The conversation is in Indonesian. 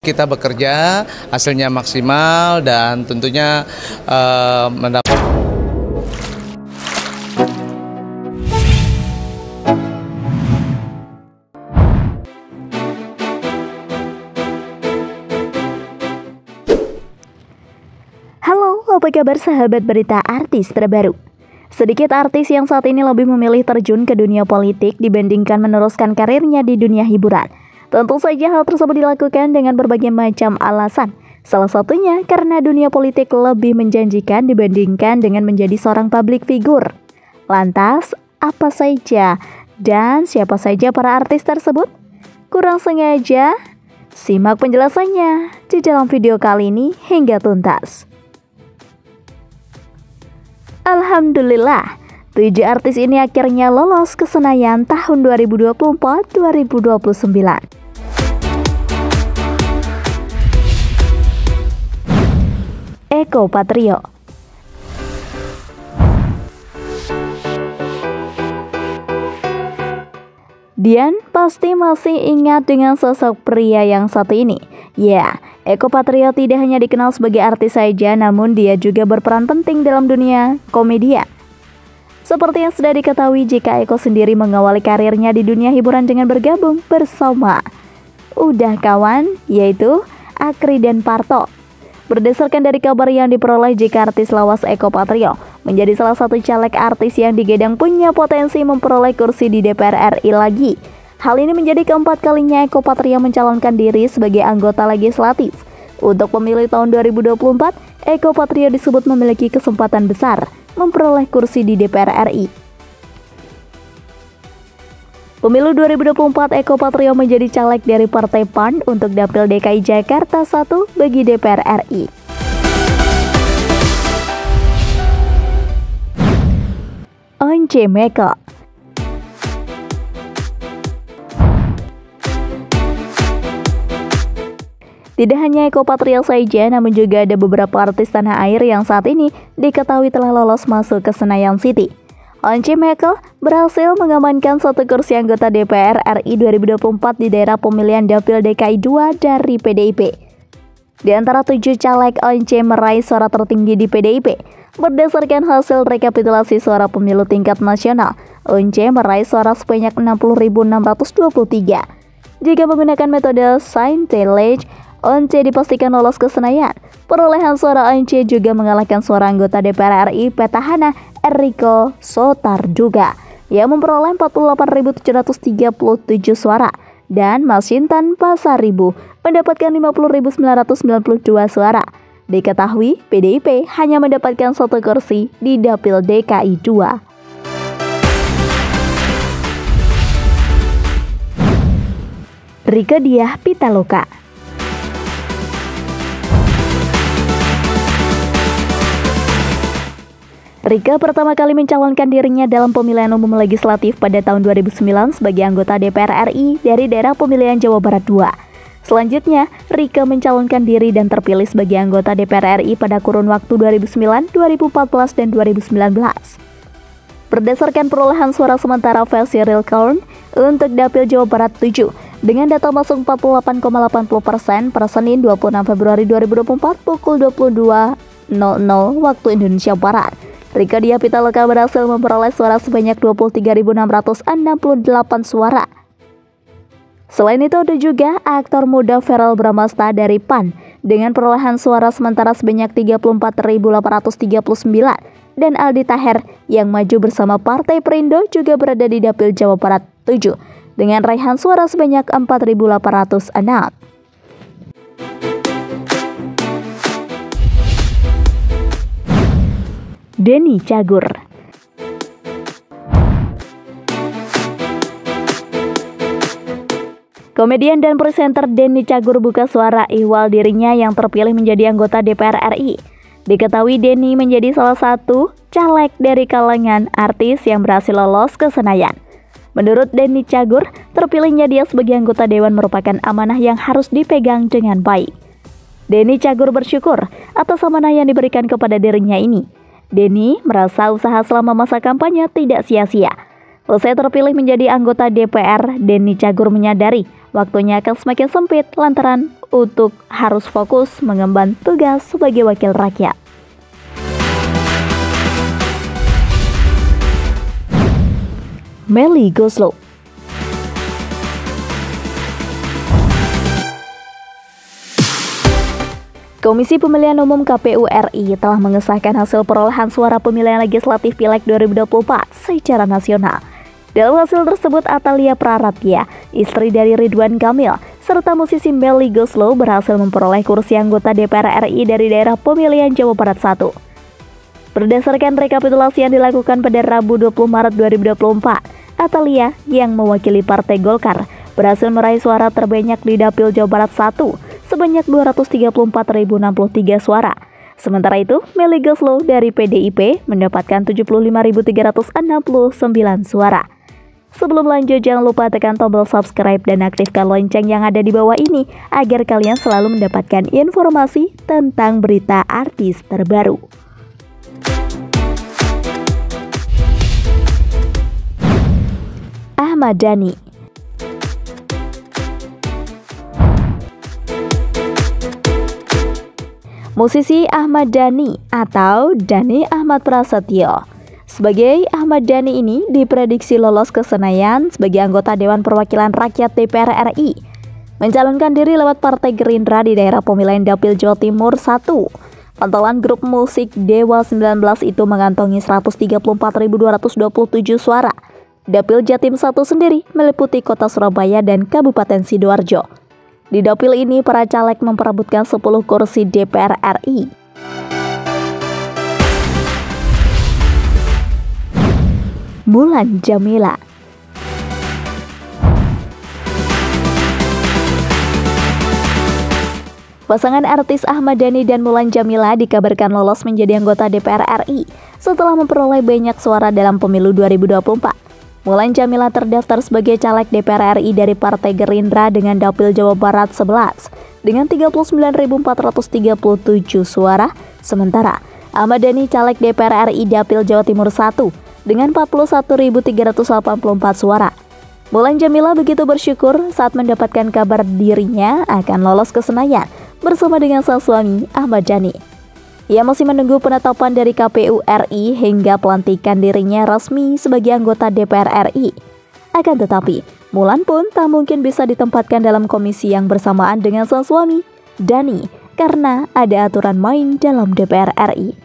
Kita bekerja, hasilnya maksimal dan tentunya mendapat. Halo, apa kabar sahabat berita artis terbaru? Sedikit artis yang saat ini lebih memilih terjun ke dunia politik dibandingkan meneruskan karirnya di dunia hiburan. Tentu saja hal tersebut dilakukan dengan berbagai macam alasan. Salah satunya karena dunia politik lebih menjanjikan dibandingkan dengan menjadi seorang publik figur. Lantas, apa saja dan siapa saja para artis tersebut? Kurang sengaja? Simak penjelasannya di dalam video kali ini hingga tuntas. Alhamdulillah, 7 artis ini akhirnya lolos ke Senayan tahun 2024-2029. Eko Patrio. Dian pasti masih ingat dengan sosok pria yang satu ini. Ya, Eko Patrio tidak hanya dikenal sebagai artis saja, namun dia juga berperan penting dalam dunia komedian. Seperti yang sudah diketahui jika Eko sendiri mengawali karirnya di dunia hiburan dengan bergabung bersama Udah Kawan, yaitu Akri dan Parto. Berdasarkan dari kabar yang diperoleh jika artis lawas Eko Patrio menjadi salah satu caleg artis yang digedang punya potensi memperoleh kursi di DPR RI lagi. Hal ini menjadi keempat kalinya Eko Patrio mencalonkan diri sebagai anggota legislatif. Untuk pemilu tahun 2024, Eko Patrio disebut memiliki kesempatan besar memperoleh kursi di DPR RI. Pemilu 2024, Eko Patrio menjadi caleg dari Partai PAN untuk dapil DKI Jakarta 1 bagi DPR RI. Once Mekel. Tidak hanya Eko Patrio saja, namun juga ada beberapa artis tanah air yang saat ini diketahui telah lolos masuk ke Senayan City. Once Mekel berhasil mengamankan satu kursi anggota DPR RI 2024 di daerah pemilihan dapil DKI 2 dari PDIP. Di antara 7 caleg, Once meraih suara tertinggi di PDIP. Berdasarkan hasil rekapitulasi suara pemilu tingkat nasional, Once meraih suara sebanyak 60.623. Jika menggunakan metode Saintelege, Once dipastikan lolos ke Senayan. Perolehan suara Once juga mengalahkan suara anggota DPR RI petahana Eriko Sotarduga yang memperoleh 48.737 suara dan Masinton Pasaribu mendapatkan 50.992 suara. Diketahui PDIP hanya mendapatkan satu kursi di dapil DKI 2. Rieke Diah Pitaloka. Rieke pertama kali mencalonkan dirinya dalam pemilihan umum legislatif pada tahun 2009 sebagai anggota DPR RI dari daerah pemilihan Jawa Barat 2. Selanjutnya, Rieke mencalonkan diri dan terpilih sebagai anggota DPR RI pada kurun waktu 2009, 2014, dan 2019. Berdasarkan perolehan suara sementara versi real count untuk dapil Jawa Barat 7, dengan data masuk 48,80% per Senin 26 Februari 2024 pukul 22.00 waktu Indonesia Barat. Rieke Diah Pitaloka berhasil memperoleh suara sebanyak 23.668 suara. Selain itu ada juga aktor muda Verrell Bramasta dari PAN dengan perolehan suara sementara sebanyak 34.839 dan Aldi Taher yang maju bersama Partai Perindo juga berada di dapil Jawa Barat 7 dengan raihan suara sebanyak 4.806. Denny Cagur. Komedian dan presenter Denny Cagur buka suara ihwal dirinya yang terpilih menjadi anggota DPR RI. Diketahui Denny menjadi salah satu caleg dari kalangan artis yang berhasil lolos ke Senayan. Menurut Denny Cagur, terpilihnya dia sebagai anggota dewan merupakan amanah yang harus dipegang dengan baik. Denny Cagur bersyukur atas amanah yang diberikan kepada dirinya ini. Denny merasa usaha selama masa kampanye tidak sia-sia. Usai terpilih menjadi anggota DPR, Denny Cagur menyadari waktunya akan semakin sempit lantaran untuk harus fokus mengemban tugas sebagai wakil rakyat. Melly Goeslaw. Komisi Pemilihan Umum KPU RI telah mengesahkan hasil perolehan suara pemilihan legislatif Pileg 2024 secara nasional. Dalam hasil tersebut, Atalia Praratya, istri dari Ridwan Kamil, serta musisi Melly Goeslaw berhasil memperoleh kursi anggota DPR RI dari daerah pemilihan Jawa Barat 1. Berdasarkan rekapitulasi yang dilakukan pada Rabu 20 Maret 2024, Atalia yang mewakili Partai Golkar berhasil meraih suara terbanyak di Dapil Jawa Barat 1 sebanyak 234.063 suara. Sementara itu, Melly Goeslaw dari PDIP mendapatkan 75.369 suara. Sebelum lanjut, jangan lupa tekan tombol subscribe dan aktifkan lonceng yang ada di bawah ini agar kalian selalu mendapatkan informasi tentang berita artis terbaru. Ahmad Dhani. Musisi Ahmad Dhani atau Dhani Ahmad Prasetyo. Sebagai Ahmad Dhani ini diprediksi lolos ke Senayan sebagai anggota Dewan Perwakilan Rakyat DPR RI, mencalonkan diri lewat Partai Gerindra di daerah pemilihan Dapil Jawa Timur 1. Pantauan grup musik Dewa 19 itu mengantongi 134.227 suara. Dapil Jatim 1 sendiri meliputi kota Surabaya dan Kabupaten Sidoarjo. Di dapil ini, para caleg memperebutkan 10 kursi DPR RI. Mulan Jameela. Pasangan artis Ahmad Dhani dan Mulan Jameela dikabarkan lolos menjadi anggota DPR RI setelah memperoleh banyak suara dalam pemilu 2024. Mulan Jameela terdaftar sebagai caleg DPR RI dari Partai Gerindra dengan Dapil Jawa Barat 11 dengan 39.437 suara. Sementara Ahmad Dhani caleg DPR RI Dapil Jawa Timur 1 dengan 41.384 suara. Mulan Jameela begitu bersyukur saat mendapatkan kabar dirinya akan lolos ke Senayan bersama dengan sang suami Ahmad Dhani. Ia masih menunggu penetapan dari KPU RI hingga pelantikan dirinya resmi sebagai anggota DPR RI. Akan tetapi, Mulan pun tak mungkin bisa ditempatkan dalam komisi yang bersamaan dengan sang suami, Dhani, karena ada aturan main dalam DPR RI.